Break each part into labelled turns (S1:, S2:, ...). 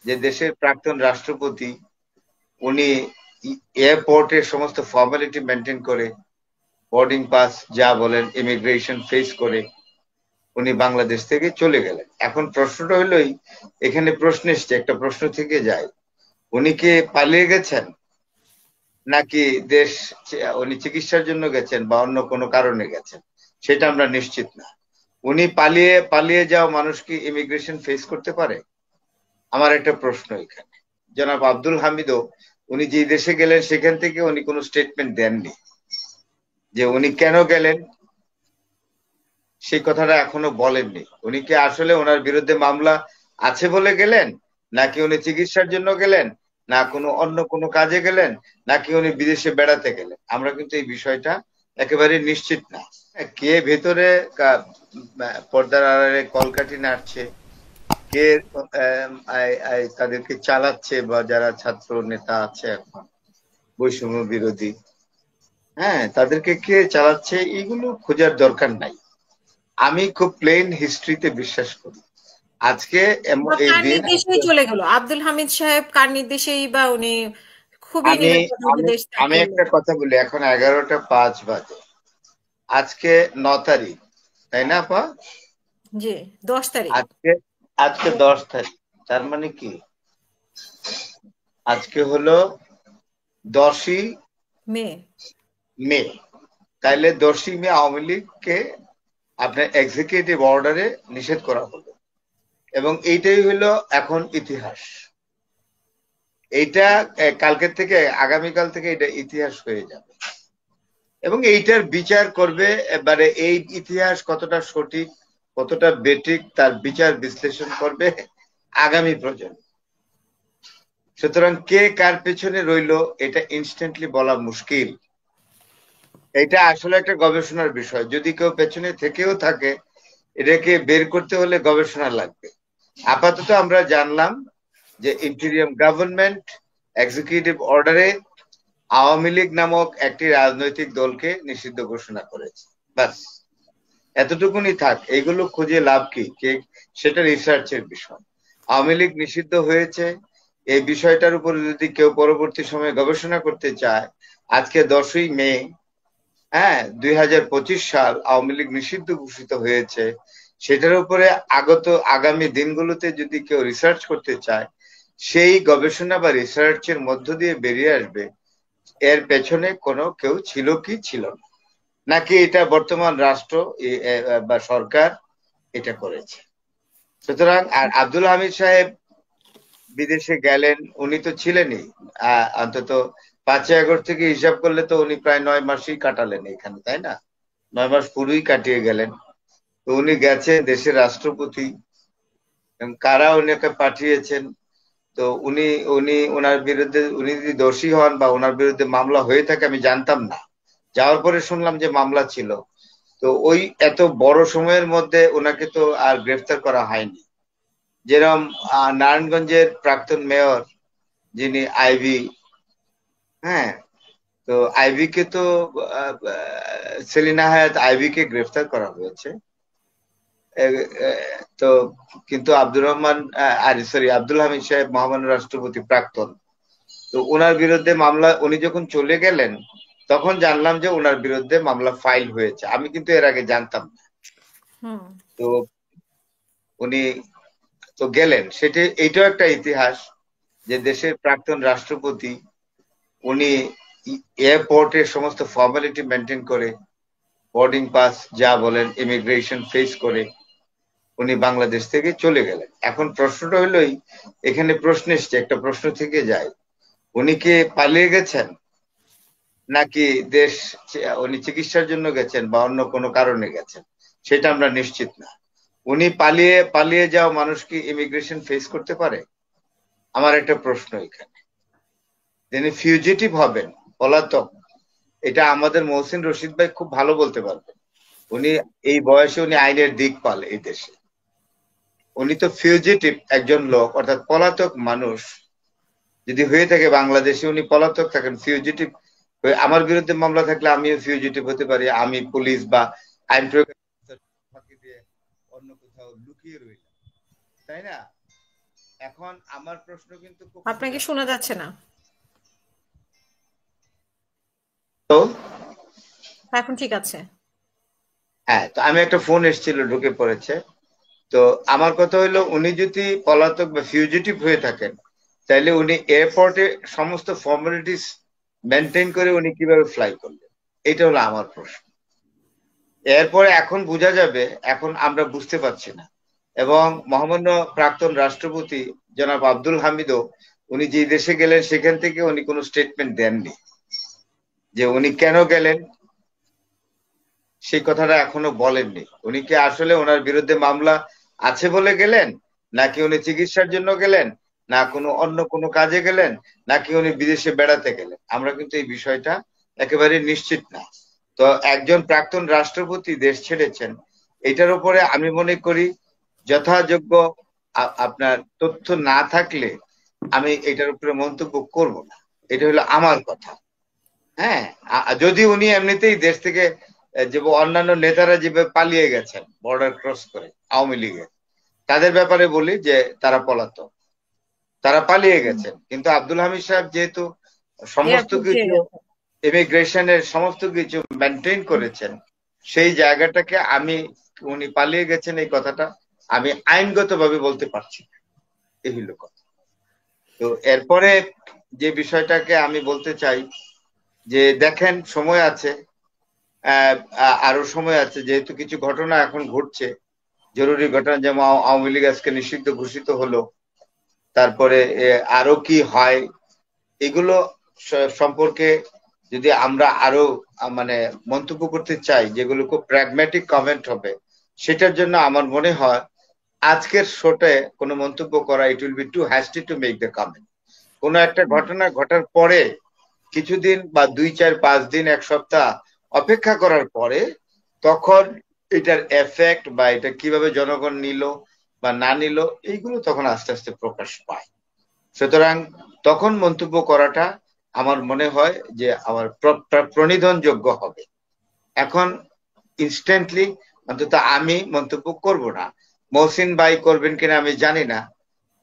S1: যে দেশের প্রাক্তন রাষ্ট্রপতি উনি এয়ারপোর্টের সমস্ত ফর্মালিটি মেনটেন করে, বোর্ডিং পাস যা বলেন ইমিগ্রেশন ফেস করে উনি বাংলাদেশ থেকে চলে গেলেন। এখন প্রশ্নটা হলোই, এখানে প্রশ্ন এসছে, একটা প্রশ্ন থেকে যায়, উনি কি পালিয়ে গেছেন নাকি দেশ উনি চিকিৎসার জন্য গেছেন বা অন্য কোনো কারণে গেছেন, সেটা আমরা নিশ্চিত না। উনি পালিয়ে পালিয়ে যাওয়া মানুষ কি ইমিগ্রেশন ফেস করতে পারে? আমার একটা প্রশ্ন এখানে। জনাব আব্দুল হামিদও উনি যে দেশে গেলেন সেখান থেকে উনি কোনো স্টেটমেন্ট দেননি যে উনি কেন গেলেন, সেই কথাটা এখনো বলেননি। উনি কি আসলে ওনার বিরুদ্ধে মামলা আছে বলে গেলেন, নাকি উনি চিকিৎসার জন্য গেলেন, না কোনো অন্য কোনো কাজে গেলেন, নাকি উনি বিদেশে বেড়াতে গেলেন, আমরা কিন্তু এই বিষয়টা একেবারে নিশ্চিত না। কে ভেতরে পর্দার আড়ালে কলকাঠি নাড়ছে, কে তাদেরকে চালাচ্ছে, বা যারা ছাত্র নেতা আছে এখন বৈষম্য বিরোধী, হ্যাঁ, তাদেরকে কে চালাচ্ছে এগুলো খোঁজার দরকার নাই। আমি খুব প্লেন হিস্ট্রিতে বিশ্বাস করি। আজকে এই
S2: কার
S1: দিন
S2: নির্দেশেই চলে গেল আব্দুল হামিদ সাহেব? কার নির্দেশেই বা উনি খুবই
S1: আমি
S2: নিরাপদ
S1: আমি
S2: দেশ ত্যাগ
S1: আমি
S2: করলেন?
S1: একটা কথা বলি, এখন 11টা 5 বাজে, আজকে 9 তারিখ, তাই না আপা?
S2: জি, 10 তারিখ।
S1: আজকে আজকে 10 তারিখ, তার মানে কি আজকে হলো 10ই
S2: মে।
S1: মে। তাইলে 10ই মে আওয়ামী লীগকে আপনার এক্সিকিউটিভ অর্ডারে নিষেধ করা হলো, এবং এইটাই হলো এখন ইতিহাস। এইটা কালকের থেকে, আগামীকাল থেকে এটা ইতিহাস হয়ে যাবে, এবং এইটার বিচার করবে এবারে, এই ইতিহাস কতটা সঠিক কতটা বেঠিক তার বিচার বিশ্লেষণ করবে আগামী প্রজন্ম। সুতরাং কে কার পেছনে রইলো এটা ইনস্ট্যান্টলি বলা মুশকিল। এটা আসলে একটা গবেষণার বিষয়, যদি কেউ পেছনে থেকেও থাকে এটাকে বের করতে হলে গবেষণা লাগবে। আপাতত আমরা জানলাম যে ইন্টেরিয়াম গভর্নমেন্ট এক্সিকিউটিভ অর্ডারে আওয়ামী লীগ নামক একটি রাজনৈতিক দলকে নিষিদ্ধ ঘোষণা করেছে, বাস এতটুকুনি থাক। এগুলো খুঁজে লাভ কি, কে, সেটা রিসার্চের বিষয়। আওয়ামী লীগ নিষিদ্ধ হয়েছে, এই বিষয়টার উপর যদি কেউ পরবর্তী সময়ে গবেষণা করতে চায়, আজকে 10ই মে, হ্যাঁ, 2025 সাল, আওয়ামী লীগ নিষিদ্ধ ঘোষিত হয়েছে, সেটার উপরে আগামী দিনগুলোতে যদি কেউ রিসার্চ করতে চায়, সেই গবেষণা বা রিসার্চের মধ্য দিয়ে বেরিয়ে আসবে এর পেছনে কোনো কেউ ছিল কি ছিল না, নাকি এটা বর্তমান রাষ্ট্র বা সরকার এটা করেছে। সুতরাং আর আব্দুল হামিদ সাহেব বিদেশে গেলেন, উনি তো ছিলেনই অন্তত 5ই আগস্ট থেকে হিসাব করলে তো উনি প্রায় 9 মাসই কাটালেন এখানে, তাই না? 9 মাস পুরোই কাটিয়ে গেলেন। তো উনি গেছেন দেশের রাষ্ট্রপতি, এবং কারা উনাকে পাঠিয়েছেন, তো উনি উনি ওনার বিরুদ্ধে, উনি যদি দোষী হন বা ওনার বিরুদ্ধে মামলা হয়ে থাকে আমি জানতাম না, যাওয়ার পরে শুনলাম যে মামলা ছিল। তো ওই এত বড় সময়ের মধ্যে ওনাকে তো আর গ্রেফতার করা হয়নি। যেরকম নারায়ণগঞ্জের প্রাক্তন মেয়র যিনি আইভি, হ্যাঁ, তো আইভি কে তো সেলিনা হায়াত আইভি কে গ্রেফতার করা হয়েছে। তো কিন্তু আব্দুর রহমান আর সরি আব্দুল হামিদ সাহেব মহামান্য রাষ্ট্রপতি প্রাক্তন, তো ওনার বিরুদ্ধে মামলা, উনি যখন চলে গেলেন তখন জানলাম যে ওনার বিরুদ্ধে মামলা ফাইল হয়েছে, আমি কিন্তু এর আগে জানতাম না।
S2: হুম।
S1: তো উনি তো গেলেন, সেটা এইটাও একটা ইতিহাস যে দেশের প্রাক্তন রাষ্ট্রপতি উনি এয়ারপোর্টের সমস্ত ফর্মালিটি মেনটেন করে, বোর্ডিং পাস যা বলেন ইমিগ্রেশন ফেস করে উনি বাংলাদেশ থেকে চলে গেলেন। এখন প্রশ্নটা হলোই, এখানে প্রশ্ন এসছে, একটা প্রশ্ন থেকে যায়, উনি কি পালিয়ে গেছেন নাকি দেশ উনি চিকিৎসার জন্য গেছেন বা অন্য কোনো কারণে গেছেন, সেটা আমরা নিশ্চিত না। উনি পালিয়ে পালিয়ে যাওয়া মানুষ কি ইমিগ্রেশন ফেস করতে পারে? আমার একটা প্রশ্ন এখানে। তিনি ফিউজিটিভ হবেন, পলাতক, এটা আমাদের মহসিন রশিদ ভাই খুব ভালো বলতে পারবেন। উনি এই বয়সে উনি আইনের দিক পাল এই দেশে। উনি তো ফিউজিটিভ একজন লোক, অর্থাৎ পলাতক মানুষ যদি হয়ে থাকে বাংলাদেশে, উনি পলাতক থাকেন, ফিউজিটিভ হয়ে আমার বিরুদ্ধে মামলা থাকলে আমিও ফিউজিটিভ হতে পারি, আমি পুলিশ বা আইন প্রয়োগ ফাঁকি দিয়ে অন্য কোথাও লুকিয়ে রইলাম, তাই না? এখন আমার প্রশ্ন কিন্তু খুব
S2: আপনাকে
S1: সোজা।
S2: শোনা যাচ্ছে না।
S1: তো
S2: এখন ঠিক আছে।
S1: হ্যাঁ, তো আমি একটা ফোন এসেছিল, ঢুকে পড়েছে। তো আমার কথা হলো, উনি যদি পলাতক বা ফিউজিটিভ হয়ে থাকেন, তাহলে উনি এয়ারপোর্টে সমস্ত ফর্মালিটিস মেনটেন করে উনি কিভাবে ফ্লাই করলেন? এটা হলো আমার প্রশ্ন। এরপরে এখন বোঝা যাবে, এখন আমরা বুঝতে পারছি না। এবং মহামান্য প্রাক্তন রাষ্ট্রপতি জনাব আব্দুল হামিদও উনি যে দেশে গেলেন সেখান থেকে উনি কোনো স্টেটমেন্ট দেননি যে উনি কেন গেলেন, সেই কথাটা এখনো বলেননি। উনি কি আসলে ওনার বিরুদ্ধে মামলা আছে বলে গেলেন, নাকি উনি চিকিৎসার জন্য গেলেন, না কোনো অন্য কোনো কাজে গেলেন, নাকি উনি বিদেশে বেড়াতে গেলেন, আমরা কিন্তু এই বিষয়টা একেবারে নিশ্চিত না। তো একজন প্রাক্তন রাষ্ট্রপতি দেশ ছেড়েছেন, এটার উপরে আমি মনে করি যথাযোগ্য আপনার তথ্য না থাকলে আমি এটার উপরে মন্তব্য করব না। এটা হলো আমার কথা। হ্যাঁ, যদি উনি এমনিতেই দেশ থেকে যে অন্যান্য নেতারা যেভাবে পালিয়ে গেছেন বর্ডার ক্রস করে আওয়ামী লীগের, তাদের ব্যাপারে বলি যে তারা পলাতক, তারা পালিয়ে গেছেন। কিন্তু আব্দুল হামিদ সাহেব যেহেতু সমস্ত
S2: এয়ারপোর্ট দিয়ে
S1: কিছু
S2: গেছে।
S1: ইমিগ্রেশনের সমস্ত কিছু মেনটেন করেছেন, সেই জায়গাটাকে আমি, উনি পালিয়ে গেছেন এই কথাটা আমি আইনগতভাবে বলতে পারছি না। এই হলো কথা। তো এরপরে যে বিষয়টাকে আমি বলতে চাই যে দেখেন, সময় আছে, আরো সময় আছে, যেহেতু কিছু ঘটনা এখন ঘটছে, জরুরি ঘটনা, যেমন আওয়ামী লীগ আজকে নিষিদ্ধ ঘোষিত হলো। তারপরে আরো কি হয়, এগুলো সম্পর্কে যদি আমরা আরো মানে মন্তব্য করতে চাই, যেগুলো খুব প্র্যাগম্যাটিক কমেন্ট হবে, সেটার জন্য আমার মনে হয় আজকের শোতে কোনো মন্তব্য করা, it will be too hasty to make the comment. কোনো একটা ঘটনা ঘটার পরে কিছুদিন বা 2, 4, 5 দিন, এক সপ্তাহ অপেক্ষা করার পরে তখন এটার এফেক্ট বা এটা কিভাবে জনগণ নিল বা না নিল, এইগুলো তখন আস্তে আস্তে প্রকাশ পায়। সুতরাং তখন মন্তব্য করাটা আমার মনে হয় যে আমার প্রণিধানযোগ্য হবে। এখন ইনস্ট্যান্টলি অন্তত আমি মন্তব্য করব না। মহসিন ভাই করবেন কিনা আমি জানি না।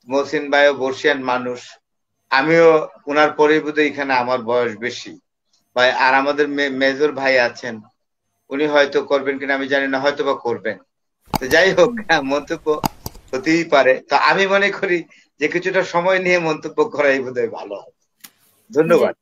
S1: মহসিন ভাইও বর্ষিয়ান মানুষ, আমিও ওনার পরে বোধহয় এখানে আমার বয়স বেশি ভাই। আর আমাদের মেজর ভাই আছেন, উনি হয়তো করবেন কিনা আমি জানি না, হয়তো বা করবেন। তো যাই হোক, হ্যাঁ, মন্তব্য হতেই পারে। তো আমি মনে করি যে কিছুটা সময় নিয়ে মন্তব্য করাই বোধহয় ভালো হবে।
S2: জি।
S1: ধন্যবাদ।